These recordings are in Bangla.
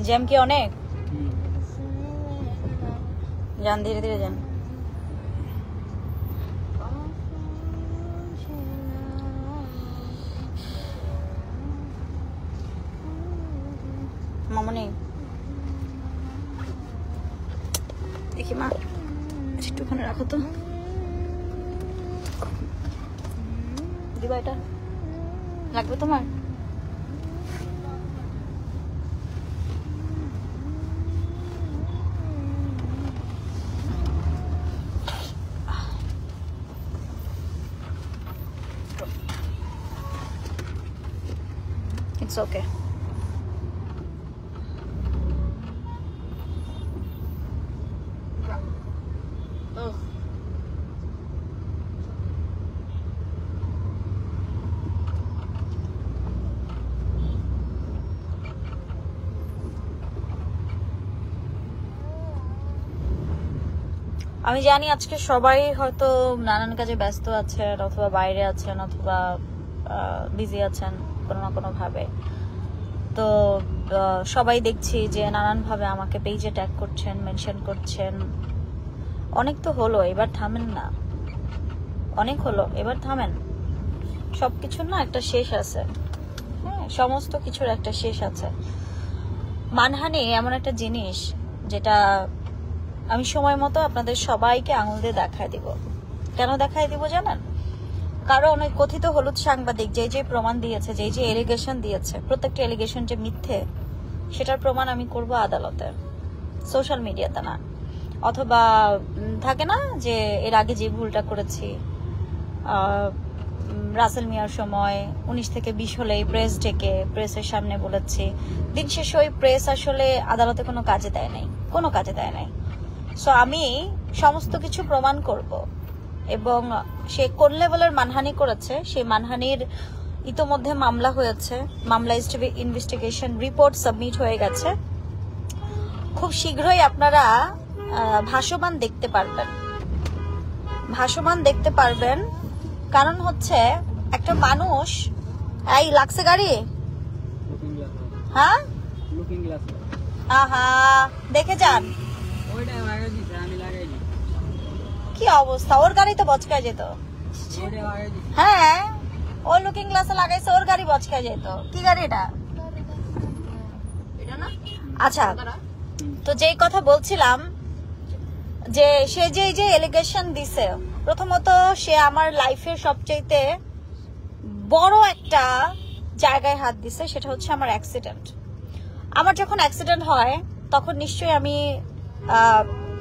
জ্যাম কি অনেক? যান, ধীরে ধীরে যান। মামনি দেখি মা, একটুখানি রাখো তো দিবা, এটা লাগবে তোমার? It's okay. আমি জানি আজকে সবাই হয়তো নানান কাজে ব্যস্ত আছেন, অথবা বাইরে আছেন, অথবা বিজি আছেন কোনো না কোনো ভাবে। তো সবাই দেখছি যে নানান ভাবে আমাকে পেজে ট্যাগ করছেন, মেনশন করছেন। অনেক তো হলো, এবার থামেন না। অনেক হলো, এবার থামেন। সবকিছুর না একটা শেষ আছে। হ্যাঁ, সমস্ত কিছুর একটা শেষ আছে। মানহানি এমন একটা জিনিস যেটা আমি সময় মতো আপনাদের সবাইকে আঙুল দিয়ে দেখায় দিব। কেন দেখায় দিব জানেন? কারণ ওই কথিত হলুদ সাংবাদিক যে প্রমাণ দিয়েছে, যে এলিগেশন দিয়েছে, প্রত্যেকটা এলিগেশন যে মিথ্যে, সেটার প্রমাণ আমি করব আদালতে, সোশ্যাল মিডিয়াতে না। অথবা থাকে না যে এর আগে যে ভুলটা করেছি রাসেল মিয়ার সময় 19 থেকে 20 হলে প্রেস ডেকে প্রেসের সামনে বলেছি। দিন শেষে ওই প্রেস আসলে আদালতে কোনো কাজে দেয় নাই, কোনো কাজে দেয় নাই। সো আমি সমস্ত কিছু প্রমাণ করব, এবং সে কোন লেভেলের মানহানি করেছে সেই মানহানির ইতোমধ্যে মামলা হয়েছে। মামলা ইনভেস্টিগেশন রিপোর্ট সাবমিট হয়ে গেছে। খুব শীঘ্রই আপনারা ভাসমান দেখতে পারবেন, ভাসমান দেখতে পারবেন। কারণ হচ্ছে একটা মানুষ, এই লাগছে গাড়ি, হ্যাঁ আহা দেখে যান কি অবস্থা। ওর গাড়ি তো বচকায় যেত। হ্যাঁ, ও লুকিং গ্লাসে লাগাইছে, ওর গাড়ি বচকায় যেত। কি গাড়ি এটা? আচ্ছা, তো যেই কথা বলছিলাম যে সে যে এলিগেশন দিছে, প্রথমত সে আমার লাইফের সবচেয়ে বড় একটা জায়গায় হাত দিছে, সেটা হচ্ছে আমার অ্যাক্সিডেন্ট। আমার যখন অ্যাক্সিডেন্ট হয় তখন নিশ্চয়ই আমি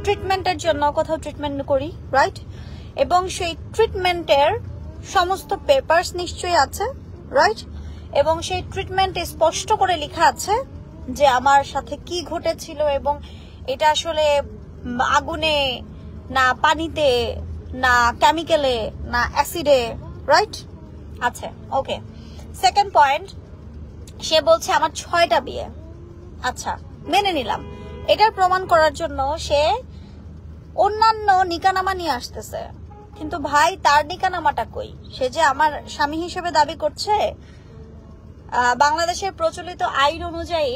ট্রিটমেন্টের জন্য কোথাও ট্রিটমেন্ট করি, রাইট? এবং সেই ট্রিটমেন্টের সমস্ত পেপারস নিশ্চয়ই আছে, রাইট? এবং সেই ট্রিটমেন্টে স্পষ্ট করে লেখা আছে যে আমার সাথে কি ঘটেছিল, এবং এটা আসলে আগুনে না পানিতে না কেমিক্যালে না অ্যাসিডে, রাইট? আচ্ছা, ওকে। সেকেন্ড পয়েন্ট, সে বলছে আমার 6টা বিয়ে। আচ্ছা, মেনে নিলাম। এটার প্রমাণ করার জন্য সে অন্যান্য নিকানামা নিয়ে আসতেছে, কিন্তু ভাই তার নিকানামাটা কই? সে যে আমার স্বামী হিসেবে দাবি করছে। বাংলাদেশের প্রচলিত আইন অনুযায়ী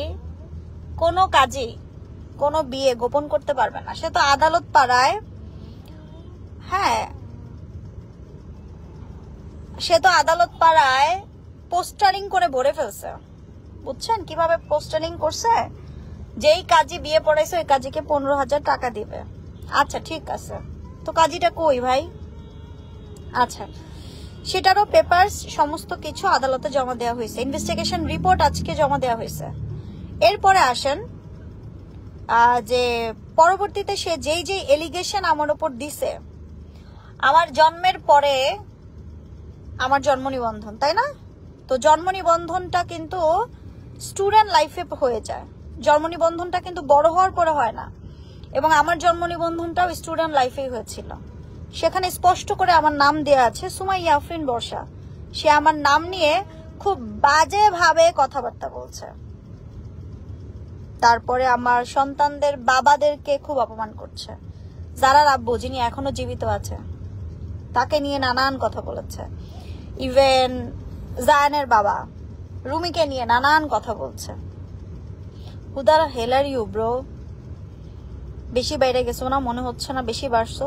কোনো কাজেই কোনো বিয়ে গোপন করতে পারবে না। সে তো আদালত পাড়ায়, হ্যাঁ, সে তো আদালত পাড়ায় পোস্টারিং করে ভরে ফেলছে। বুঝছেন কিভাবে পোস্টারিং করছে? যেই কাজী বিয়ে পড়াইছে ওই কাজীকে 15,000 টাকা দিবে। আচ্ছা ঠিক আছে, তো কাজীটা কই ভাই? আচ্ছা, সেটারও পেপারস সমস্ত কিছু আদালতে জমা দেওয়া হয়েছে, ইনভেস্টিগেশন রিপোর্ট আজকে জমা দেওয়া হয়েছে। এরপরে আসেন যে পরবর্তীতে সে যেই এলিগেশন আমার উপর দিছে, আমার জন্মের পরে আমার জন্ম নিবন্ধন, তাই না? তো জন্ম নিবন্ধনটা কিন্তু স্টুডেন্ট লাইফে হয়ে যায়, জন্ম নিবন্ধনটা কিন্তু বড় হওয়ার পরে হয় না। এবং আমার জন্ম নিবন্ধনটাও স্টুডেন্ট লাইফেই হয়েছিল। সেখানে স্পষ্ট করে আমার নাম দেয়া আছে সুমাইয়া আফরিন বর্ষা। সে আমার নাম নিয়ে খুব বাজে ভাবে কথাবার্তা বলছে। তারপরে আমার সন্তানদের বাবাদেরকে খুব অপমান করছে। যারা আব্বু, যিনি এখনো জীবিত আছে, তাকে নিয়ে নানান কথা বলেছে। ইভেন জায়ানের বাবা রুমিকে নিয়ে নানান কথা বলছে। Who the hell are you, bro? বেশি বাইরে গেছো না মনে হচ্ছে না? বেশি বাড়ছো?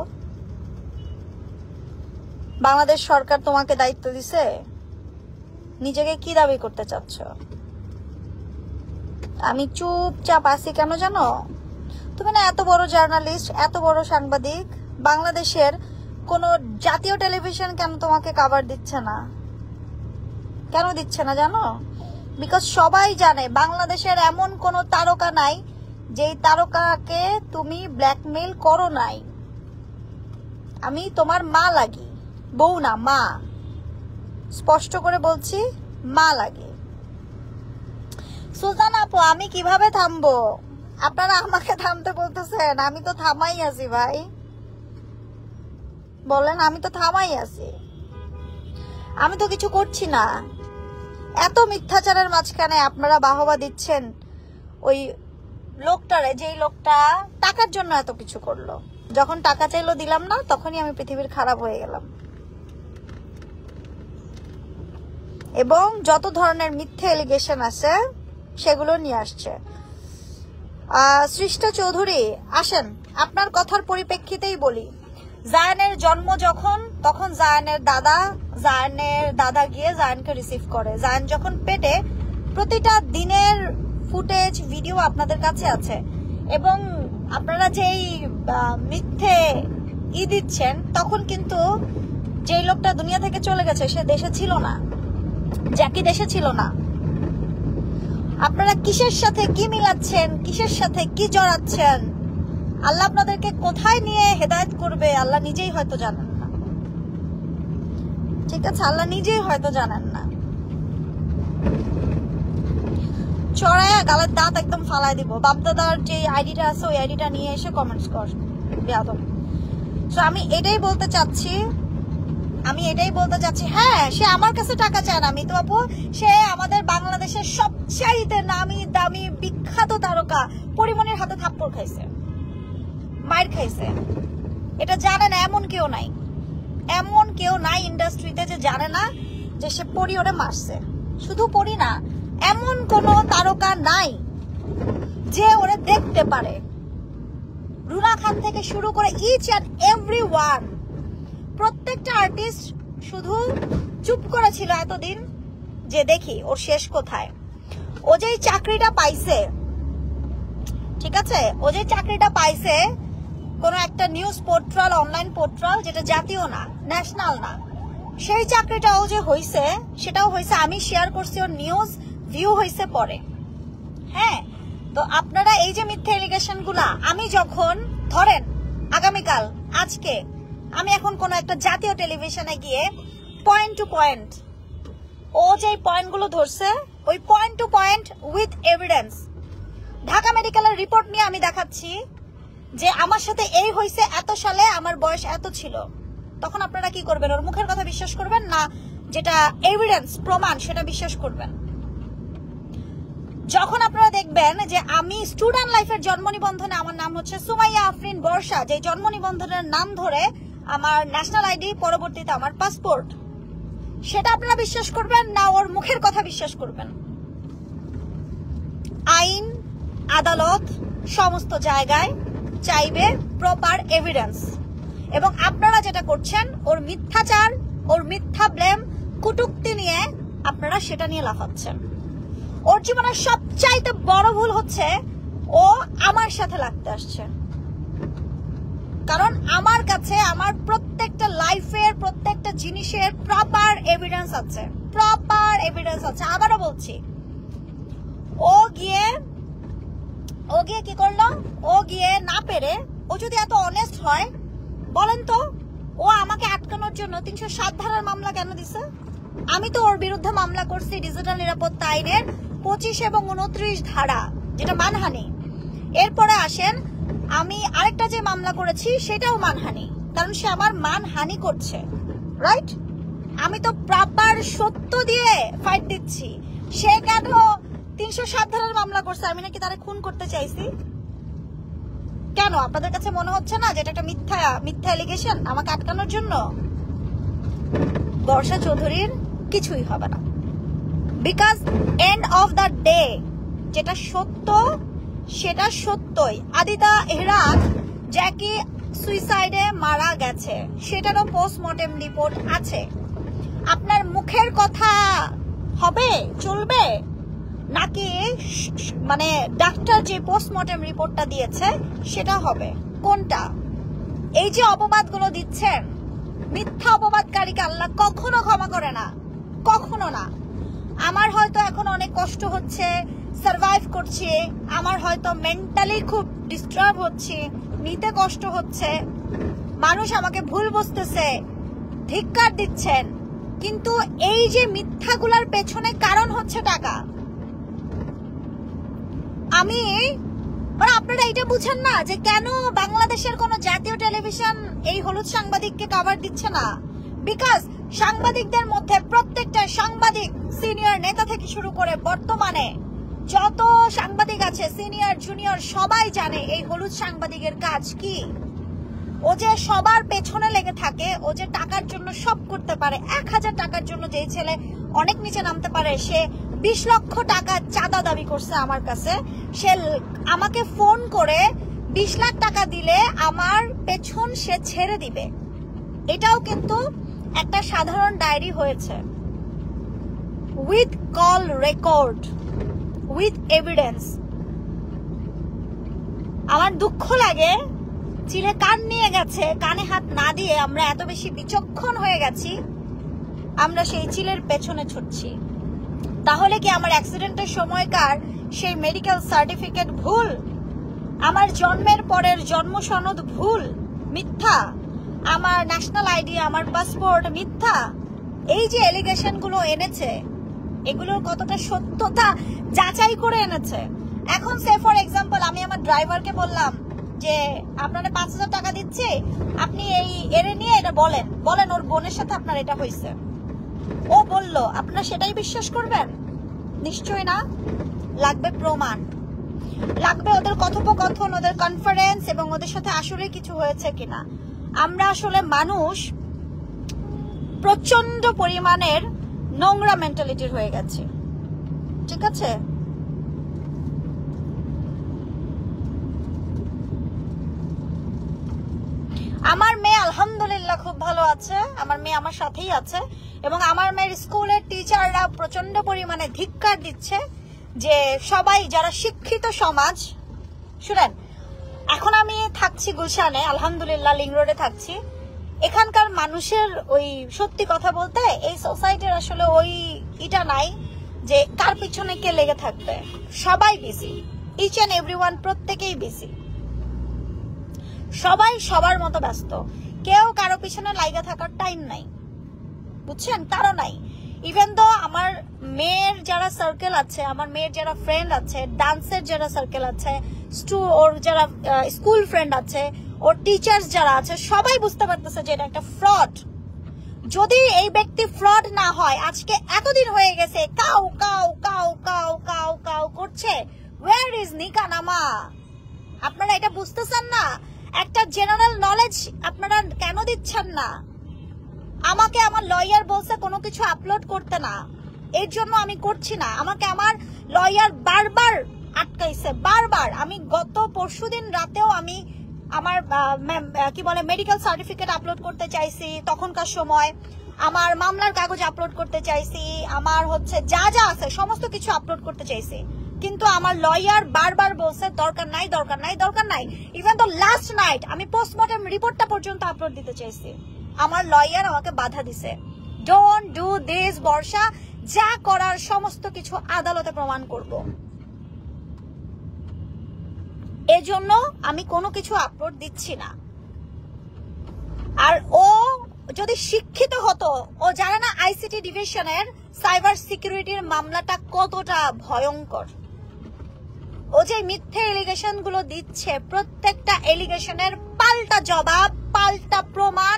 বাংলাদেশ সরকার তোমাকে দায়িত্ব দিছে, নিজেকে কি দাবি করতে চাচ্ছ? আমি চুপচাপ আছি কেন জানো? তুমি না এত বড় জার্নালিস্ট, এত বড় সাংবাদিক, বাংলাদেশের কোন জাতীয় টেলিভিশন কেন তোমাকে কভার দিচ্ছে না? কেন দিচ্ছে না জানো? বিকজ সবাই জানে বাংলাদেশের এমন কোন তারকা নাই যেই তারকাকে তুমি ব্ল্যাকমেইল করো নাই। আমি তোমার মা লাগি, বউ না, মা। স্পষ্ট করে বলছি, মা লাগে। সুলতান আপু, আমি কিভাবে থামবো? আপনারা আমাকে থামতে বলতেছেন, আমি তো থামাই আছি ভাই। বলেন, আমি তো থামাই আছি, আমি তো কিছু করছি না। এত মিথ্যাচারের মাঝখানে আপনারা বাহবা দিচ্ছেন ওই লোকটারে, যেই লোকটা টাকার জন্য এত কিছু করলো। যখন টাকা চাইলো দিলাম না, তখনই আমি পৃথিবীর খারাপ হয়ে গেলাম। এবং যত ধরনের মিথ্যে এলিগেশন আছে সেগুলো নিয়ে আসছে। সৃষ্টা চৌধুরী, আসেন আপনার কথার পরিপ্রেক্ষিতেই বলি। জায়ানের জন্ম যখন, তখন জায়ানের দাদা গিয়ে জায়ানকে রিসিভ করে। জায়ান যখন পেটে, প্রতিটা দিনের ফুটেজ ভিডিও আপনাদের কাছে আছে। এবং আপনারা যেই মিথ্যে দিচ্ছেন, তখন কিন্তু যেই লোকটা দুনিয়া থেকে চলে গেছে সে দেশে ছিল না, জ্যাকি দেশে ছিল না। আপনারা কিসের সাথে কি মিলাচ্ছেন, কিসের সাথে কি জড়াচ্ছেন? আল্লাহ আপনাদেরকে কোথায় নিয়ে হেদায়েত করবে আল্লাহ নিজেই হয়তো জানেন না। ঠিক আছে, আল্লাহ নিজেই হয়তো জানেন না। চড়ায়া গালের দাঁত একদম ফালাই দিব। বাপদাদার যে আইডিটা আছে ওই আইডিটা নিয়ে এসে কমেন্টস কর বেয়াদব। সো আমি এটাই বলতে চাচ্ছি, হ্যাঁ সে আমার কাছে টাকা চায় না মিতু আপু, সে আমাদের বাংলাদেশের সবচাইতে নামি দামি বিখ্যাত তারকা পরিমণির হাতে থাপ্পড় খাইছে, মাইর খাইছে। এটা জানে না এমন কেউ নাই ইন্ডাস্ট্রিতে যে জানে না যে সে পরি ওরে মারছে। শুধু পরি না, এমন কোন তারকা নাই যে ওরে দেখতে পারে। রুনা খান থেকে শুরু করে ইচ অ্যান্ড এভরিওয়ান, প্রত্যেকটা আর্টিস্ট শুধু চুপ করেছিল এতদিন যে দেখি ওর শেষ কোথায়। ও যে চাকরিটা পাইছে, ঠিক আছে, ও যে চাকরিটা পাইছে কোন একটা নিউজ পোর্টাল, অনলাইন পোর্টাল, যেটা জাতীয় না, ন্যাশনাল না, সেই চাকরিটাও যে হইছে, সেটাও হইছে আমি শেয়ার করছি, ওর নিউজ ভিউ হইছে পরে। হ্যাঁ, তো আপনারা এই যে মিথ্যা এলিগেশন গুলা, আমি যখন ধরেন আগামীকাল, আজকে আমি এখন কোন একটা জাতীয় টেলিভিশনে গিয়ে পয়েন্ট টু পয়েন্ট, ও যে পয়েন্টগুলো ধরছে ওই point to point with evidence, Dhaka মেডিকেলের রিপোর্ট নিয়ে আমি দেখাচ্ছি যে আমার সাথে এই হয়েছে এত সালে, আমার বয়স এত ছিল, তখন আপনারা কি করবেন? ওর মুখের কথা বিশ্বাস করবেন না, যেটা এভিডেন্স প্রমাণ সেটা বিশ্বাস করবেন? যখন আপনারা দেখবেন যে আমি স্টুডেন্ট লাইফের জন্ম নিবন্ধনে আমার নাম হচ্ছে সুমাইয়া আফরিন বর্ষা, যে জন্ম নিবন্ধনের নাম ধরে আমার ন্যাশনাল আইডি, পরবর্তীতে আমার পাসপোর্ট, সেটা আপনারা বিশ্বাস করবেন না ওর মুখের কথা বিশ্বাস করবেন? আইন আদালত সমস্ত জায়গায় চাইবে প্রপার এভিডেন্স। এবং আপনারা যেটা করছেন, ওর মিথ্যাচার, ওর মিথ্যা ব্লেম, কুটুক্তি নিয়ে আপনারা সেটা নিয়ে লাফাচ্ছেন। ওর জীবনের সবচাইতে বড় ভুল হচ্ছে ও আমার সাথে লাগতে আসছে। কারণ আমার কাছে আমার প্রত্যেকটা লাইফের, প্রত্যেকটা জিনিসের প্রপার এভিডেন্স আছে, আবারও বলছি। ও গিয়ে কি করলো? ও গিয়ে না পেরে, ও যদি এত অনেস্ট হয়, বলেন তো ও আমাকে আটকানোর জন্য 307 ধারার মামলা কেন দিছে? আমি তো ওর বিরুদ্ধে মামলা করছি ডিজিটাল নিরাপত্তা আইনের 25 এবং 29 ধারা, যেটা মানহানি। এরপরে আসেন, আমি আরেকটা যে মামলা করেছি সেটাও মানহানি, কারণ সে আমার মানহানি করছে, রাইট? আমি তো প্রপার সত্য দিয়ে ফাইট দিচ্ছি। সে কেন 307 ধারার মামলা করছে? আমি নাকি তারে খুন করতে চাইছি? কেন আপনাদের কাছে মনে হচ্ছে না যে এটা একটা মিথ্যা এলিগেশন আমাকে আটকানোর জন্য? বর্ষা চৌধুরীর কিছুই হবে না, because end of the day যেটা সত্য সেটা সত্যই। আদিতা এহরান জ্যাকি সুইসাইডে মারা গেছে, সেটারও পোস্টমর্টেম রিপোর্ট আছে। আপনার মুখের কথা হবে, চলবে, নাকি মানে ডাক্তার যে পোস্টমর্টেম রিপোর্টটা দিয়েছে সেটা হবে? কোনটা? এই যে অপবাদগুলো দিচ্ছেন, মিথ্যা অপবাদকারীকে আল্লাহ কখনো ক্ষমা করে না, কখনো না। আমার হয়তো এখন অনেক কষ্ট হচ্ছে, সারভাইভ করছি, আমার হয়তো মেন্টালি খুব ডিস্টার্ব হচ্ছে, নিতে কষ্ট হচ্ছে, মানুষ আমাকে ভুল বুঝতেছে, ধিক্কার দিচ্ছেন, কিন্তু এই যে মিথ্যাগুলার পেছনে কারণ হচ্ছে টাকা। আমি আপনারা এটা বুঝেন না যে কেন বাংলাদেশের কোন জাতীয় টেলিভিশন এই হলুদ সাংবাদিককে কভার দিচ্ছে না? বিকজ সাংবাদিকদের মধ্যে প্রত্যেকটা সাংবাদিক, সিনিয়র নেতা থেকে শুরু করে বর্তমানে যত সাংবাদিক আছে, সিনিয়র জুনিয়র, সবাই জানে এই হলুদ সাংবাদিকের কাজ কি। ও যে সবার পেছনে লেগে থাকে, ও যে টাকার জন্য সব করতে পারে। 1000 টাকার জন্য যেই ছেলে অনেক নিচে নামতে পারে, সে 20 লক্ষ টাকা চাঁদা দাবি করছে আমার কাছে। সে আমাকে ফোন করে 20 লাখ টাকা দিলে আমার পেছন সে ছেড়ে দিবে। এটাও কিন্তু একটা সাধারণ ডায়েরি হয়েছে, with call record, with evidence. আমার দুঃখ লাগে, চিলে কান নিয়ে গেছে, কানে হাত না দিয়ে আমরা এত বেশি বিচক্ষণ হয়ে গেছি, আমরা সেই চিলের পেছনে ছুটছি। তাহলে কি আমার অ্যাক্সিডেন্টের সময়কার সেই মেডিকেল সার্টিফিকেট ভুল? আমার জন্মের পরের জন্ম সনদ ভুল, মিথ্যা? আমার ন্যাশনাল আইডি, আমার পাসপোর্ট মিথ্যা? এই যে এলিগেশন গুলো এনেছে, এগুলোর কতটা সত্যতা যাচাই করে এনেছে। এখন সে ফর এক্সাম্পল আমি আমার ড্রাইভারকে বললাম যে আপনারা 5000 টাকা দিচ্ছে, আপনি এই এরে নিয়ে এটা বলেন ওর বোনের সাথে আপনার এটা হয়েছে। ও বলল, আপনারা সেটাই বিশ্বাস করবেন? নিশ্চয় না। লাগবে প্রমাণ, লাগবে ওদের কথোপকথন, ওদের কনফারেন্স, এবং ওদের সাথে আসলে কিছু হয়েছে কিনা। আমরা আসলে মানুষ প্রচন্ড পরিমাণের নোংরা মেন্টালিটির হয়ে গেছে, ঠিক আছে? আমার মেয়ে আলহামদুলিল্লাহ খুব ভালো আছে, আমার মেয়ে আমার সাথেই আছে, এবং আমার মেয়ের স্কুলের টিচাররা প্রচন্ড পরিমাণে ধিক্কার দিচ্ছে যে সবাই যারা শিক্ষিত সমাজ। শুনেন, এখন আমি থাকছি গুলশানে, আলহামদুলিল্লাহ লিং রোডে থাকছি। এখানকার মানুষের ওই সত্যি কথা বলতে এই সোসাইটির আসলে ওই এটা নাই যে কার পিছনে কে লেগে থাকবে। সবাই বিজি, ইচ এন্ড এভরিওয়ান, প্রত্যেকেই বিজি, সবাই সবার মতো ব্যস্ত। কেউ কারো পিছনে লাইগা থাকার টাইম নাই, বুঝছেন? কারো নাই। ইভেন তো আমার মেয়ের যারা সার্কেল আছে, আমার মেয়ের যারা ফ্রেন্ড আছে, ডান্সের যারা সার্কেল আছে, ওর যারা স্কুল ফ্রেন্ড আছে, ওর টিচার্স যারা আছে, সবাই বুঝতে পারতেছে যে এটা একটা ফ্রড। যদি এই ব্যক্তি ফ্রড না হয়, আজকে এতদিন হয়ে গেছে cow cow cow cow cow cow করছে, ওয়্যার ইজ নিকানামা? আপনারা এটা বুঝতেছেন না? একটা জেনারেল নলেজ আপনারা কেন দিচ্ছেন না? আমাকে আমার লয়ার বলছে কোনো কিছু আপলোড করতে না, এর জন্য আমি করছি না। আমাকে আমার লয়ার বারবার আটকাইছে, বারবার। আমি গত পরশুদিন রাতেও আমি আমার কি বলে মেডিকেল সার্টিফিকেট আপলোড করতে চাইছি, তখনকার সময় আমার মামলার কাগজ আপলোড করতে চাইছি, আমার হচ্ছে যা যা আছে সমস্ত কিছু আপলোড করতে চাইছি, কিন্তু আমার লয়ার বারবার বলছে দরকার নাই, দরকার নাই, দরকার নাই। ইভেন তো লাস্ট নাইট আমি পোস্টমর্টেম রিপোর্টটা পর্যন্ত আপলোড দিতে চাইছি, আমার লয়ার আমাকে বাধা দিছে। ডোন্ট ডু দিস বর্ষা, যা করার সমস্ত কিছু আদালতে প্রমাণ করব। এজন্য আমি কোনো কিছু আপলোড দিচ্ছি না। আর ও যদি শিক্ষিত হতো, ও জানে না আইসিটি ডিভিশনের সাইবার সিকিউরিটির মামলাটা কতটা ভয়ঙ্কর। ও যে মিথ্যে এলিগেশন গুলো দিচ্ছে, প্রত্যেকটা এলিগেশনের পাল্টা জবাব, পাল্টা প্রমাণ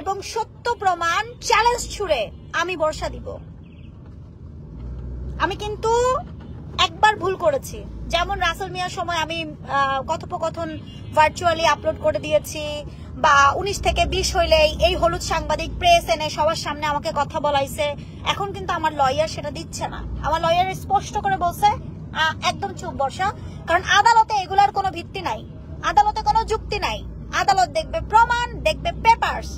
এবং সত্য প্রমাণ চ্যালেঞ্জ ছুড়ে আমি বর্ষা দিব। আমি কিন্তু একবার ভুল করেছি, যেমন রাসেল মিয়ার সময় আমি কথোপকথন ভার্চুয়ালি আপলোড করে দিয়েছি, বা 19 থেকে 20 হইলেই এই হলুদ সাংবাদিক প্রেস এনে সবার সামনে আমাকে কথা বলাইছে। এখন কিন্তু আমার লয়ার সেটা দিচ্ছে না। আমার লয়ার স্পষ্ট করে বলছে একদম চুপ বর্ষা, কারণ আদালতে এগুলার কোনো ভিত্তি নাই, আদালতে কোনো যুক্তি নাই। আদালত দেখবে প্রমাণ, দেখবে পেপারস।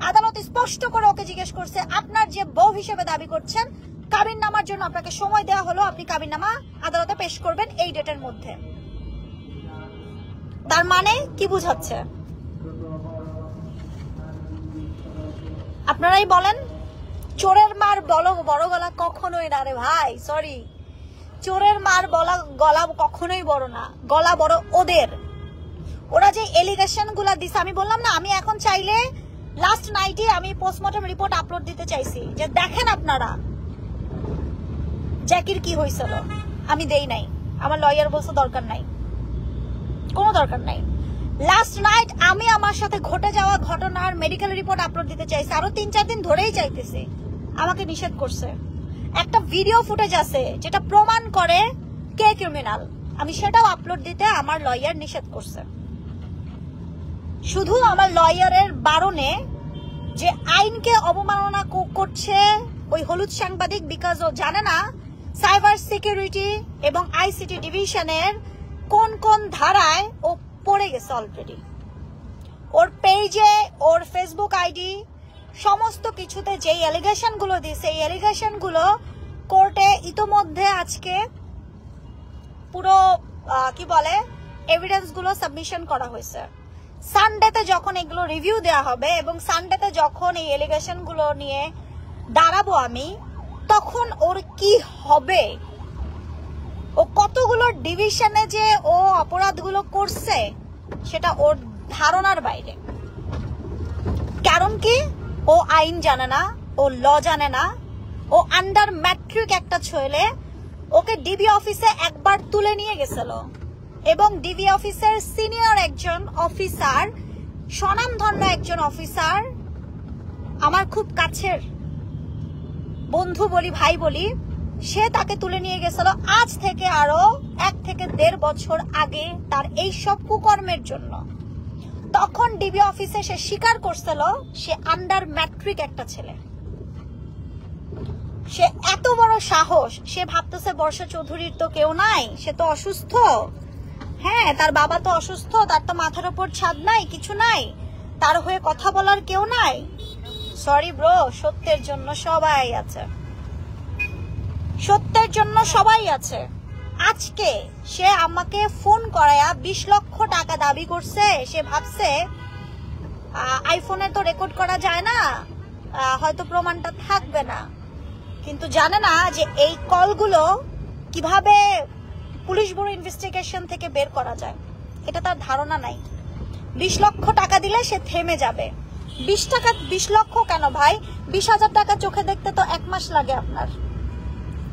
আদালত স্পষ্ট করে ওকে জিজ্ঞেস করছে আপনার যে বউ হিসেবে দাবি করছেন কাবিননামার জন্য আপনাকে সময় দেওয়া হলো, আপনি কাবিননামা আদালতে পেশ করবেন এই ডেটের মধ্যে। তার মানে কি বুঝাচ্ছে? আপনারাই বলেন। চোরের মার বড় গলা কখনোই না রে ভাই, সরি, চোরের মার গলা কখনোই বড় না, গলা বড় ওদের। ওরা যে এলিগেশন গুলা দিছে, আমি বললাম না, আমি এখন চাইলে লাস্ট নাইটে আমি পোস্টমর্টম রিপোর্ট আপলোড দিতে চাইছি যে দেখেন আপনারা জ্যাকির কি হয়েছিল। আমি দেই নাই, আমার লয়ার বলছে দরকার নাই, কোনো দরকার নাই। লাস্ট নাইট আমি আমার সাথে ঘটে যাওয়া ঘটনার মেডিকেল রিপোর্ট আপলোড দিতে চাইছি, আরো 3-4 দিন ধরেই চাইতেছি, আমাকে নিষেধ করছে। একটা ভিডিও ফুটেজ আছে যেটা প্রমাণ করে কে ক্রিমিনাল, আমি সেটাও আপলোড দিতে আমার লয়ার নিষেধ করছে। শুধু আমার লয়ারের বারণে যে আইনকে অবমাননা করছে ওই হলুদ সাংবাদিক, বিকজ ও জানে না সাইবার সিকিউরিটি এবং আইসিটি ডিভিশনের কোন কোন ধারায় ও পড়ে গেছে অলরেডি। ওর পেজে, ওর ফেসবুক আইডি, সমস্ত কিছুতে যেই এলিগেশন গুলো দিছে, এই এলিগেশন গুলো কোর্টে ইতোমধ্যে আজকে পুরো কি বলে এভিডেন্স গুলো সাবমিশন করা হয়েছে। সানডেতে যখন এগুলো রিভিউ দেওয়া হবে এবং সানডেতে যখন এই এলিগেশন গুলো নিয়ে দাঁড়াবো আমি, তখন ওর কি হবে, ও কতগুলো ডিভিশনে যে ও অপরাধগুলো করছে সেটা ওর ধারণার বাইরে। কারণ কি, ও আইন জানে না, ও ল জানে না, ও আন্ডার ম্যাট্রিক একটা ছেলে। ওকে ডিবি অফিসে একবার তুলে নিয়ে গেছিল এবং ডিবি অফিসের সিনিয়র একজন অফিসার, স্বনামধন্য একজন অফিসার, আমার খুব কাছের বন্ধু বলি, ভাই বলি, সে তাকে তুলে নিয়ে গেছিল আজ থেকে আরো 1 থেকে 1.5 বছর আগে তার এই সব কুকর্মের জন্য। তখন ডিবি অফিসে সে স্বীকার করছিল সে আন্ডার ম্যাট্রিক একটা ছেলে। সে এত বড় সাহস, সে ভাবতেছে বর্ষা চৌধুরীর তো কেউ নাই, সে তো অসুস্থ, হ্যাঁ তার বাবা তো অসুস্থ, তার তো মাথার উপর ছাদ নাই, কিছু নাই, তার হয়ে কথা বলার কেউ নাই। সরি ব্রো, সত্যের জন্য সবাই আছে, সত্যের জন্য সবাই আছে। আজকে সে আমাকে ফোন করায়া 20 লক্ষ টাকা দাবি করছে। সে ভাবছে আইফোনে তো রেকর্ড করা যায় না, হয়তো প্রমাণটা থাকবে না, কিন্তু জানে না যে এই কলগুলো কিভাবে পুলিশ ব্যুরো ইনভেস্টিগেশন থেকে বের করা যায়, এটা তার ধারণা নাই। 20 লক্ষ টাকা দিলে সে থেমে যাবে। 20 লক্ষ কেন ভাই, 20,000 টাকা চোখে দেখতে তো 1 মাস লাগে।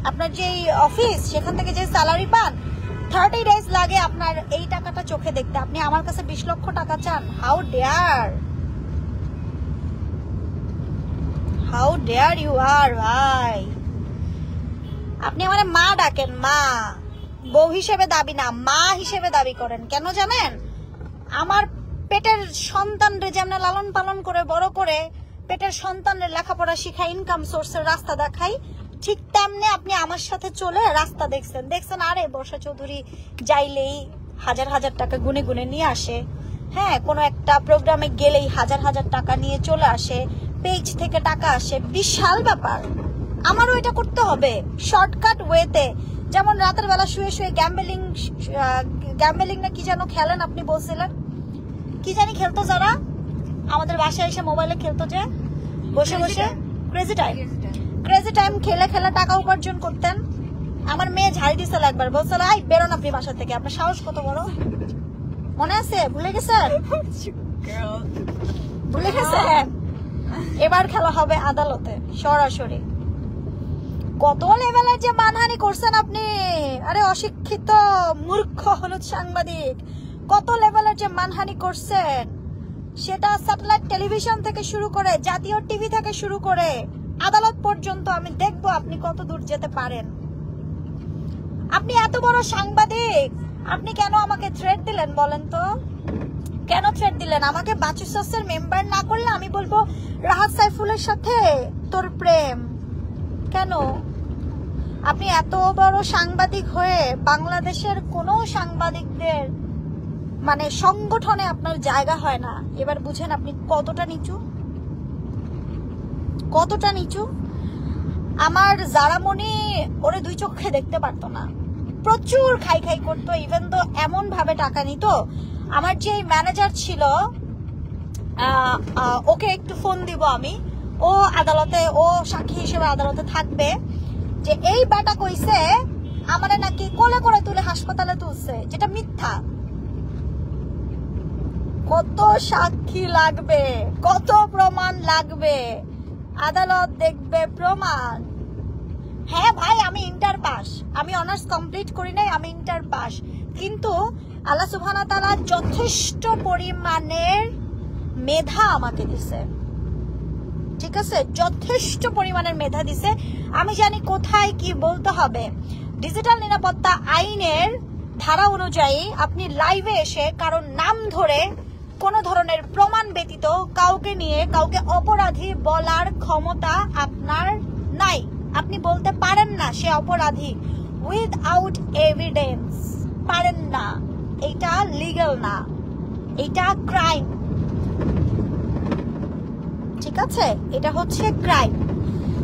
আপনার যে অফিস, সেখান থেকে যে স্যালারি পান, 30 ডেজ লাগে আপনার এই টাকাটা চোখে দেখতে। আপনি আমার কাছে 20 লক্ষ টাকা চান? হাউ ডেয়ার ইউ আর ভাই। আপনি আমার মা ডাকেন, মা, বউ হিসেবে দাবি না, মা হিসেবে দাবি করেন। কেন জানেন? আমার পেটের সন্তানরে যেমন লালন পালন করে বড় করে পেটের সন্তানের লেখাপড়া শিখাই, ইনকাম সোর্সের রাস্তা দেখাই, ঠিক তেমনি আপনি আমার সাথে চলে রাস্তা দেখছেন। আরে বর্ষা চৌধুরী যাইলেই হাজার হাজার টাকা গুনে গুনে নিয়ে আসে, হ্যাঁ কোনো একটা প্রোগ্রামে গেলেই হাজার হাজার টাকা নিয়ে চলে আসে, পেজ থেকে টাকা আসে, বিশাল ব্যাপার। আমারও এটা করতে হবে শর্টকাট ওয়েতে। যেমন রাতের বেলা শুয়ে শুয়ে গ্যাম্বলিং না কি যেন খেলেন আপনি বলছিলেন, কি জানি খেলতো যারা আমাদের বাসায় এসে মোবাইলে খেলতো, যে বসে বসে ক্রেজি টাইম খেলে খেলে টাকা উপার্জন করতেন। আমার মেয়ে ঝাড়ি দিছিল একবার, বলছিল আই বেরোন আপনি বাসা থেকে, আপনার সাহস কত বড়, মনে আছে? ভুলে গেছেন? ভুলে গেছেন? এবার খেলা হবে আদালতে সরাসরি। কত লেভেলের যে মানহানি করছেন আপনি, আরে অশিক্ষিত মূর্খ হলুদ সাংবাদিক, কত লেভেলের যে মানহানি করছেন, সেটা স্যাটেলাইট টেলিভিশন থেকে শুরু করে জাতীয় টিভি থেকে শুরু করে আদালত পর্যন্ত আমি দেখবো আপনি কত দূর যেতে পারেন। আপনি এত বড় সাংবাদিক, আপনি কেন আমাকে থ্রেট দিলেন বলেন তো? কেন থ্রেট দিলেন? আমাকে বাচু সসের মেম্বার না করলে আমি বলবো রাহাত সাইফুলের সাথে তোর প্রেম। কেন আপনি এত বড় সাংবাদিক হয়ে বাংলাদেশের কোনো সাংবাদিকদের মানে সংগঠনে আপনার জায়গা হয় না। এবার বুঝেন আপনি কতটা নিচু, কতটা নিচু। আমার জারামণি ওরে দুই চোখে দেখতে পারতো না, প্রচুর খাই খাই করতো, ইভেন তো এমন ভাবে টাকা নিত। আমার যে ম্যানেজার ছিল ওকে একটু ফোন দিব আমি, ও আদালতে, ও সাক্ষী হিসেবে আদালতে থাকবে যে এই বেটা কইছে আমারে নাকি কোলে করে তুলে হাসপাতালে তুলছে, যেটা মিথ্যা। কত সাক্ষী লাগবে, কত প্রমাণ লাগবে, আদালত দেখবে প্রমাণ। হ্যাঁ ভাই, আমি ইন্টার পাস, আমি অনার্স কমপ্লিট করি নাই, আমি ইন্টার পাস, কিন্তু আল্লাহ সুবহানাহু ওয়া তাআলা যথেষ্ট পরিমাণের মেধা আমাকে দিছে, ঠিক আছে, যথেষ্ট পরিমাণের মেধা দিছে। আমি জানি কোথায় কি বলতে হবে। ডিজিটাল নিরাপত্তা আইনের ধারা অনুযায়ী আপনি লাইভে এসে কারণ নাম ধরে কোনো ধরনের প্রমাণ ব্যতীত কাউকে নিয়ে কাউকে অপরাধী বলার ক্ষমতা আপনার নাই। আপনি বলতে পারেন না সে অপরাধী উইথআউট এভিডেন্স, পারেন না। এটা লিগ্যাল না, এটা ক্রাইম, ঠিক আছে, এটা হচ্ছে ক্রাইম।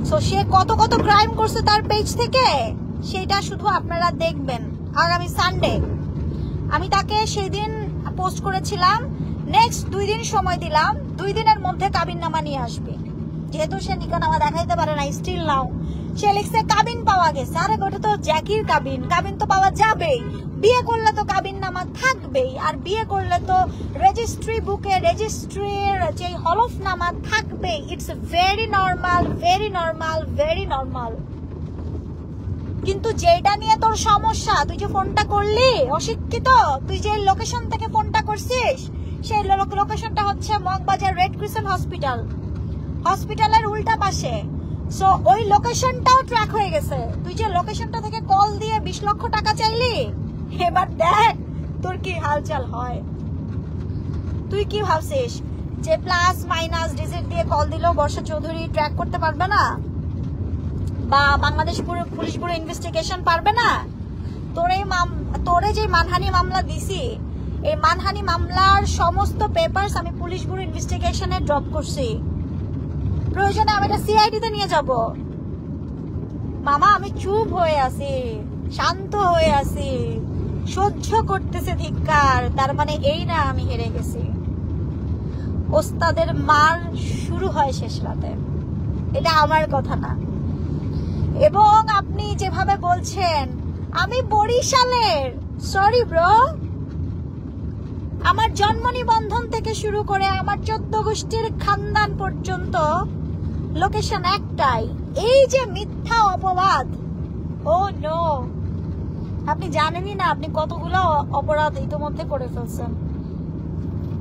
সো সে কত কত ক্রাইম করছে তার পেজ থেকে সেটা শুধু আপনারা দেখবেন আগামী সানডে। আমি তাকে সেদিন পোস্ট করেছিলাম, নেক্সট 2 দিন সময় দিলাম, 2 দিনের মধ্যে কাবিননামা নিয়ে আসবে। যেহেতু সে নিকানামা দেখাইতে পারে না স্টিল নাও, সে লিখছে কাবিন পাওয়া গেছে। আরে ওটা তো জ্যাকির কাবিন, কাবিন তো পাওয়া যাবেই, বিয়ে করলে তো কাবিননামা থাকবেই, আর বিয়ে করলে তো রেজিস্ট্রি বুকে রেজিস্ট্রির যে হলফনামা থাকবেই। It's very normal, very normal, very normal. কিন্তু যেটা নিয়ে তোর সমস্যা, তুই যে ফোনটা করলি অশিক্ষিত, তুই যে লোকেশন থেকে ফোনটা করছিস সেই লোকেশনটা হচ্ছে মগবাজার রেড ক্রিসেন্ট হসপিটাল, হসপিটালের উল্টা পাশে। সো ওই লোকেশনটাও ট্র্যাক হয়ে গেছে। তুই যে লোকেশনটা থেকে কল দিয়ে 20 লক্ষ টাকা চাইলি, এবার দেখ তোর কি হালচাল হয়। তুই কি ভাবছিস যে প্লাস মাইনাস ডিজিট দিয়ে কল দিলেও বর্ষা চৌধুরী ট্র্যাক করতে পারবে না, বা বাংলাদেশ পুলিশ ব্যুরো ইনভেস্টিগেশন পারবে না? তোরে যে মানহানি মামলা দিছি, এই মানহানি মামলার সমস্ত পেপারস আমি পুলিশ ব্যুরো ইনভেস্টিগেশনে ড্রপ করছি। প্রয়োজনে আমি এটা সিআইডি তে নিয়ে যাব। মামা আমি চুপ হয়ে আছি, শান্ত হয়ে আছি, সহ্য করতেছে ধিক্কার, তার মানে এই না আমি হেরে গেছি। ওস্তাদের মার শুরু হয় শেষ রাতে, এটা আমার কথা না। এবং আপনি যেভাবে বলছেন আমি বরিশালের, সরি ব্রো, আমার জন্ম নিবন্ধন থেকে শুরু করে আমার 14 গোষ্ঠীর খানদান পর্যন্ত লোকেশন একটাই। এই যে মিথ্যা অপবাদ, ও নো, আপনি জানেনই না আপনি কতগুলো অপরাধ ইতোমধ্যে করে ফেলছেন।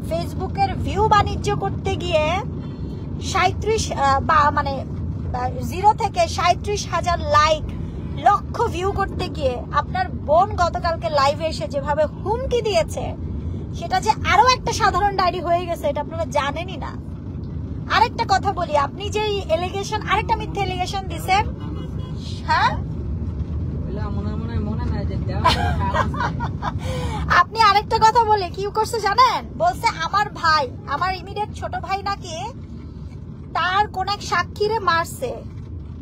ফেসবুকের ভিউ বাণিজ্য করতে গিয়ে 0 থেকে 37,000 লাইক, লক্ষ ভিউ করতে গিয়ে আপনার বোন গতকালকে লাইভে এসে যেভাবে হুমকি দিয়েছে, সেটা যে আরো একটা সাধারণ ডায়েরি হয়ে গেছে এটা আপনারা জানেনই না। আরেকটা কথা বলি, আপনি যে এলিগেশন, আরেকটা মিথ্যা এলিগেশন দিছেন, হ্যাঁ আপনি আরেকটা কথা বলে কি করছে জানেন? বলছে আমার ভাই, আমার ইমিডিয়েট ছোট ভাই নাকি তার কোন এক সাক্ষীরে মারছে,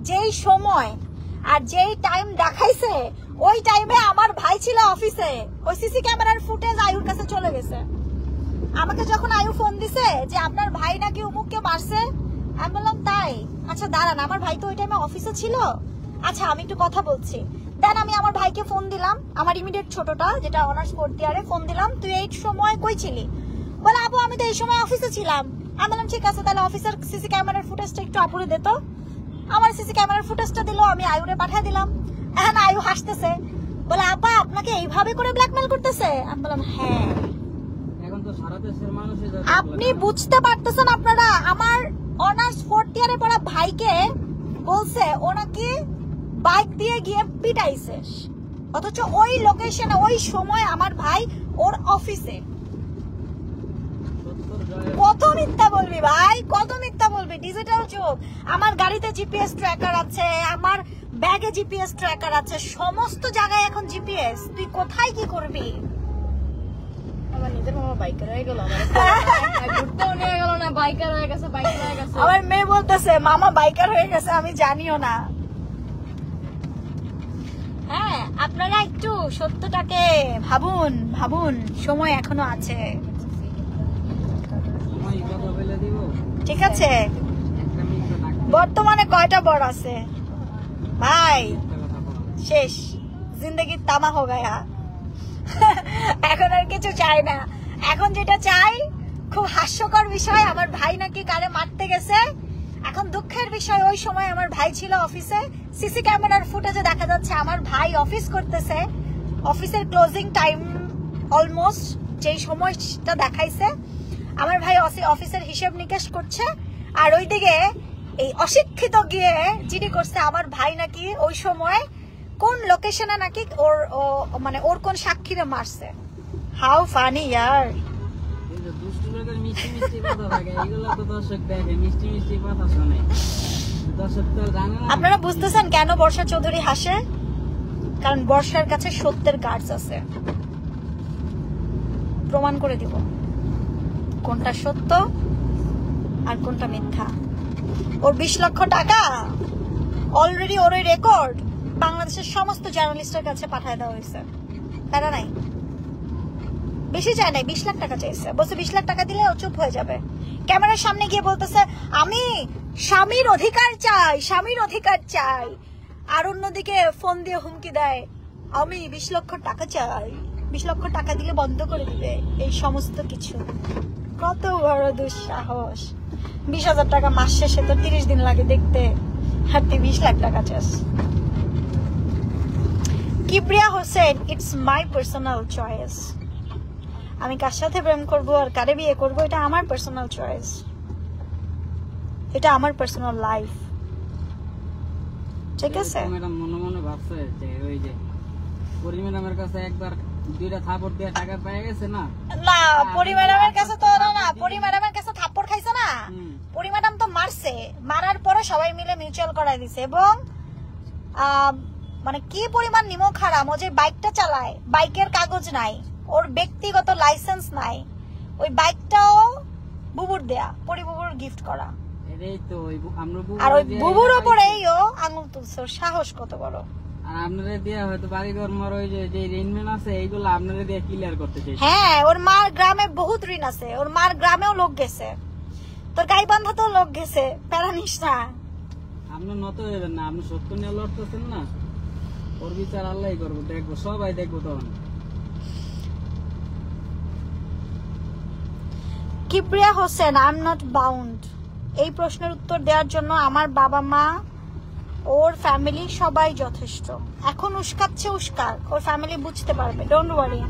যেই সময় আর যেই টাইম দেখাইছে ওই টাইমে আমার ভাই ছিল অফিসে। ওই সিসি ক্যামেরার ফুটেজ আয়ুর কাছে চলে গেছে। আমাকে যখন আয়ু ফোন দিছে যে আপনার ভাই নাকি অমুককে মারছে, আমি বললাম তাই, আচ্ছা দাঁড়ান, আমার ভাই তো ওই টাইমে অফিসে ছিল, আচ্ছা আমি একটু কথা বলছি। দেন আমি আমার ভাইকে ফোন দিলাম, আমার ইমিডিয়েট ছোটটা যেটা অনার্স 4th ইয়ারে, ফোন দিলাম, তুই এই সময় কই ছিলি? বলে আপু আমি তো এই সময় অফিসে ছিলাম। আমি বললাম ঠিক আছে, তাহলে অফিসের সিসি ক্যামেরার ফুটেজটা একটু আপুরে দে তো। আমার সিসি ক্যামেরার ফুটেজটা দিল, আমি আয়ুরে পাঠিয়ে দিলাম। এখন আয়ু হাসতেছে, বলে আপা আপনাকে এইভাবে করে ব্ল্যাকমেল করতেছে? আমি বললাম হ্যাঁ। আপনি বুঝতে পারতেছেন? আপনারা আমার অনার্স 4th ইয়ারে পড়া ভাইকে বলছে ও নাকি বাইক দিয়ে গিয়ে পিটাইছে, অথচ ওই লোকেশনে ওই সময় আমার ভাই ওর অফিসে। কত মিথ্যা বলবি ভাই, কত মিথ্যা বলবি? ডিজিটাল যুগ, আমার গাড়িতে জিপিএস ট্র্যাকার আছে, আমার ব্যাগে জিপিএস ট্র্যাকার আছে, সমস্ত জায়গায় এখন জিপিএস। তুই কোথায় কি করবি? আমার নিজের মামা বাইকার হয়ে গেল, ঘুরতেও নিয়ে গেল না, বাইকার হয়ে গেছে, বাইকার হয়ে গেছে। আমার মেয়ে বলতেছে মামা বাইকার হয়ে গেছে, আমি জানিও না। হ্যাঁ, আপনারা একটু সত্যটাকে ভাবুন, ভাবুন, সময় এখনো আছে, ঠিক আছে? বর্তমানে কয়টা বর আছে ভাই? শেষ, জিন্দগি তামা হো গায়া। এখন আর কিছু চাই না। এখন যেটা চাই, খুব হাস্যকর বিষয়, আমার ভাই নাকি কারে মারতে গেছে। এখন দুঃখের বিষয়, ওই সময় আমার ভাই ছিল অফিসে, সিসি ক্যামেরার ফুটেজে দেখা যাচ্ছে আমার ভাই অফিস করতেছে, অফিসের ক্লোজিং টাইম অলমোস্ট যেই সময়টা দেখাইছে, আমার ভাই অফিসের হিসেব নিকেশ করছে, আর ওইদিকে এই অশিক্ষিত গিয়ে জিডি করছে আমার ভাই নাকি ওই সময় কোন লোকেশনে নাকি ওর মানে ওর কোন সাক্ষীরে মারছে। হাউ ফানি ইয়ার। আপনারা বুঝতেছেন কেন বর্ষা চৌধুরী হাসে? কারণ বর্ষার কাছে সত্যের কার্ডস আছে, প্রমাণ করে দিব কোনটা সত্য আর কোনটা মিথ্যা। ওর 20 লক্ষ টাকা অলরেডি ওর রেকর্ড বাংলাদেশের সমস্ত জার্নালিস্টের কাছে পাঠায় দেওয়া হয়েছে। তারা নাই, বেশি চায় নাই, 20 লাখ টাকা চাইছে। বলছে 20 লাখ টাকা দিলে ও চুপ হয়ে যাবে। ক্যামেরার সামনে গিয়ে বলতেছে আমি স্বামীর অধিকার চাই, স্বামীর অধিকার চাই, আর অন্যদিকে ফোন দিয়ে হুমকি দেয় আমি 20 লক্ষ টাকা চাই, 20 লক্ষ টাকা দিলে বন্ধ করে দিবে এই সমস্ত কিছু। কত বড় দুঃসাহস! 20,000 টাকা মাস শেষে তো 30 দিন লাগে দেখতে, আর তুই 20 লাখ টাকা চাস। Kibria Hossain, it's my personal choice. আমি কার সাথে প্রেম করবো আর কারে বিয়ে করবো, এটা আমার পার্সোনাল চয়েস, এটা আমার পার্সোনাল লাইফ, ঠিক আছে? ম্যাডাম মনে মনে ভাবছে যে ওই যে পরি ম্যাডামের কাছে একবার 2টা থাপড় দিয়ে টাকা পেয়ে গেছে না। না, পরি ম্যাডামের কাছে তো না, পরি ম্যাডামের কাছে থাপ্পড় খাইছে না। পরি ম্যাডাম তো মারছে, মারার পরে সবাই মিলে মিউচুয়াল করাই দিছে। এবং মানে কি পরিমাণ নিমক হারাম, ও যে বাইকটা চালায়, বাইকের কাগজ নাই, ওর ব্যক্তিগত লাইসেন্স নাই, ওই বাইকটাও বুবুর দেয়া, পরি বুবুর গিফট করা। আর ওই বুবুর ওপরেই ও আঙুল তুলছে, ওর সাহস কত বড়! আপনারা দিয়া হয়তো বাড়িঘর মর ওই যে ঋণমেন আছে এইগুলো আপনারা দিয়ে ক্লিয়ার করতে চাই। হ্যাঁ, ওর মার গ্রামে বহুত ঋণ আছে, ওর মার গ্রামেও লোক গেছে, তোর গাইবান্ধাতেও লোক গেছে, প্যারা নিস না। আপনি নত হইবেন না, আপনি সত্য নিয়ে লড়তেছেন না, ওর বিচার আল্লাহই করবো, দেখবো, সবাই দেখবো তখন। Kibria Hossain, I am not bound. এই প্রশ্নের উত্তর দেওয়ার জন্য আমার বাবা মা, ওর ফ্যামিলি সবাই যথেষ্ট। এখন উস্কাচ্ছে, উস্কার, ওর ফ্যামিলি বুঝতে পারবে, ডোন্ট ওয়ারি,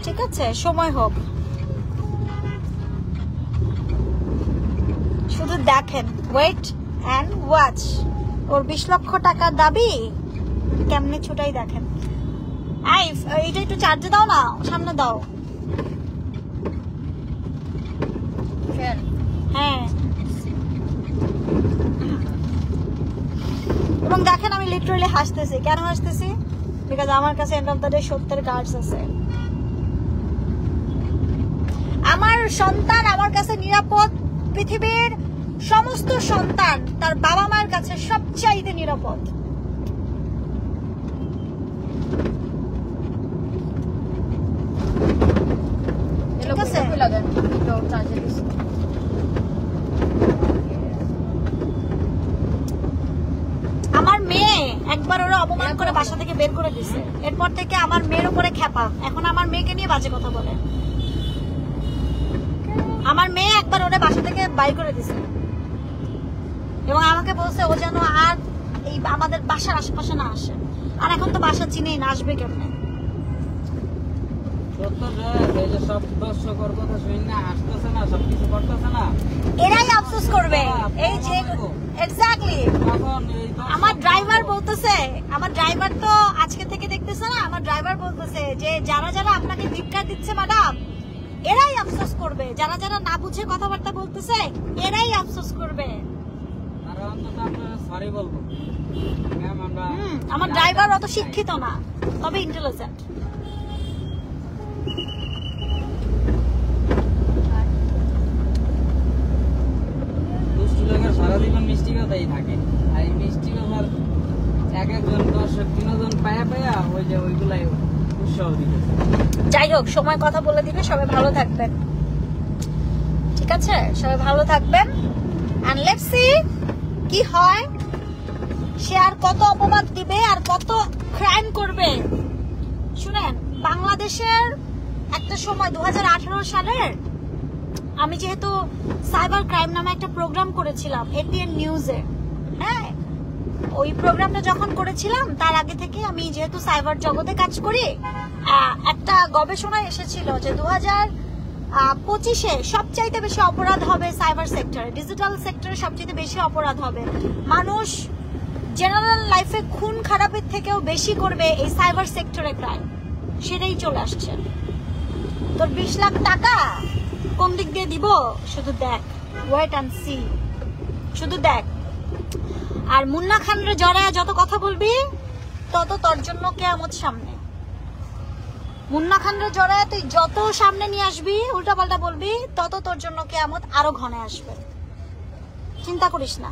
ঠিক আছে? সময় হোক, শুধু দেখেন, ওয়েট অ্যান্ড ওয়াচ। ওর 20 লক্ষ টাকার দাবি কেমনে ছুটাই দেখেন। এইটা একটু চার্জে দাও না, সামনে দাও। হ্যাঁ, এবং দেখেন আমি লিটারালি হাসতেছি। কেন হাসতেছি? বিকজ আমার কাছে এন্ড অফ দ্য ডে সত্যের কার্ডস আছে। আমার সন্তান আমার কাছে নিরাপদ, পৃথিবীর সমস্ত সন্তান তার বাবা মায়ের কাছে সবচাইতে নিরাপদ। ঠিক আছে? আমার মেয়ে একবার ওরা অপমান করে বাসা থেকে বের করে দিছে, এরপর থেকে আমার মেয়ের উপরে খেপা। এখন আমার মেয়েকে নিয়ে বাজে কথা বলে। আমার মেয়ে একবার ওরা বাসা থেকে বাইর করে দিছে এবং আমাকে বলছে ও যেন আর এই আমাদের বাসার আশেপাশে না আসে। আর এখন তো বাসা চিনেই না, আসবে কেমনে? এরাই আফসোস করবে। এই যে এক্স্যাক্টলি আমার ড্রাইভার বলতেছে, আমার ড্রাইভার তো আজকে থেকে দেখতেছে না, আমার ড্রাইভার বলতেছে যে যারা যারা আপনাকে ধিক্কার দিচ্ছে ম্যাডাম, এরাই আফসোস করবে। যারা যারা না বুঝে কথাবার্তা বলতেছে, এরাই আফসোস করবে। আর অন্তত আপনারা সরি বলবো ম্যাম আমরা আমার ড্রাইভার অত শিক্ষিত না, তবে ইন্টেলিজেন্ট। দুষ্টু লোকের সারা জীবন মিষ্টি কথাই থাকে, আর এই মিষ্টি কথার এক একজন দর্শক বিনোদন পায়া পায়া ওই যে ওইগুলাই উৎসাহ দিতেছে। যাই হোক, সময় কথা বলে দিবে। সবাই ভালো থাকবেন, ঠিক আছে? সবাই ভালো থাকবেন। and let's see কি হয়, সে আর কত অপবাদ দিবে আর কত ক্রাইম করবে। শুনেন, বাংলাদেশের একটা সময় 2018 সালের আমি যেহেতু সাইবার ক্রাইম নামে একটা প্রোগ্রাম করেছিলাম এটিএন নিউজে, হ্যাঁ, ওই প্রোগ্রামটা যখন করেছিলাম তার আগে থেকে আমি যেহেতু সাইবার জগতে কাজ করি, একটা গবেষণায় এসেছিল যে 2025-এ সবচাইতে বেশি অপরাধ হবে সাইবার সেক্টরে, ডিজিটাল সেক্টরে সবচাইতে বেশি অপরাধ হবে। মানুষ জেনারেল লাইফে খুন খারাপের থেকেও বেশি করবে এই সাইবার সেক্টরে ক্রাইম, সেটাই চলে আসছে। তোর 20 লাখ টাকা কোন দিক দিয়ে দিব শুধু দেখ, ওয়েট অ্যান্ড সি, শুধু দেখ। আর মুন্না খানরে জড়ায় যত কথা বলবি তত তোর জন্য কিয়ামত সামনে। মুন্না খানরে জড়ায় তুই যত সামনে নিয়ে আসবি, উল্টাপাল্টা বলবি, তত তোর জন্য কিয়ামত আরো ঘনে আসবে। চিন্তা করিস না,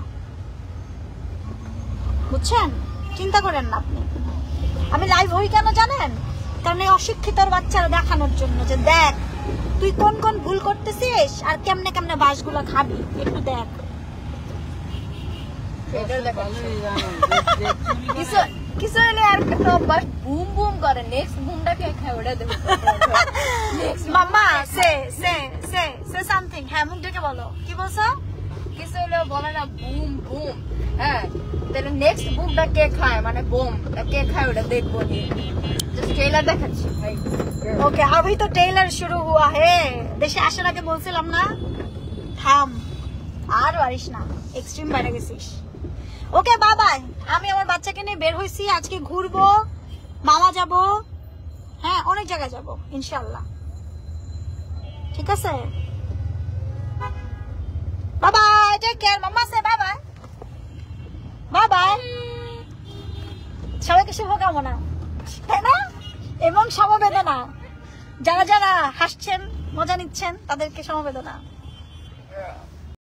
বুঝছেন? চিন্তা করেন না আপনি। আমি লাইভ হই কেন জানেন? কারণ এই অশিক্ষিতর বাচ্চারা দেখানোর জন্য যে দেখ তুই কোন কোন ভুল করতেছিস আর কেমনে কেমনে বাসগুলো খাবি, একটু দেখ। কিছু হলে আর বাস বুম বুম করে, নেক্সট বুমটা কে খায় ওটা দেবো। মাম্মা সে সে সে সে সামথিং। হ্যাঁ, মুখ ডেকে বলো, কি বলছো? কিছু হলে বলে না বুম বুম, হ্যাঁ, তাহলে নেক্সট বুমটা কে খায়, মানে বুম কে খায় ওটা দেখবো। ট্রেলার দেখাচ্ছি ভাই। ওকে, अभी तो ट्रेलर शुरू हुआ है। দেশে আসার আগে বলছিলাম না, থাম আর পারিস না, এক্সট্রিম বাইরে গেছিস। ওকে, বাই বাই। আমি আমার বাচ্চাকে নিয়ে বের হইছি, আজকে ঘুরবো, মামা যাব, হ্যাঁ অনেক জায়গায় যাব ইনশাআল্লাহ, ঠিক আছে? বাই বাই, টেক কেয়ার মাম্মা, সে বাই বাই, বাই বাই। সবাইকে শুভকামনা, তাই না? এবং সমবেদনা, যারা যারা হাসছেন মজা নিচ্ছেন তাদেরকে সমবেদনা।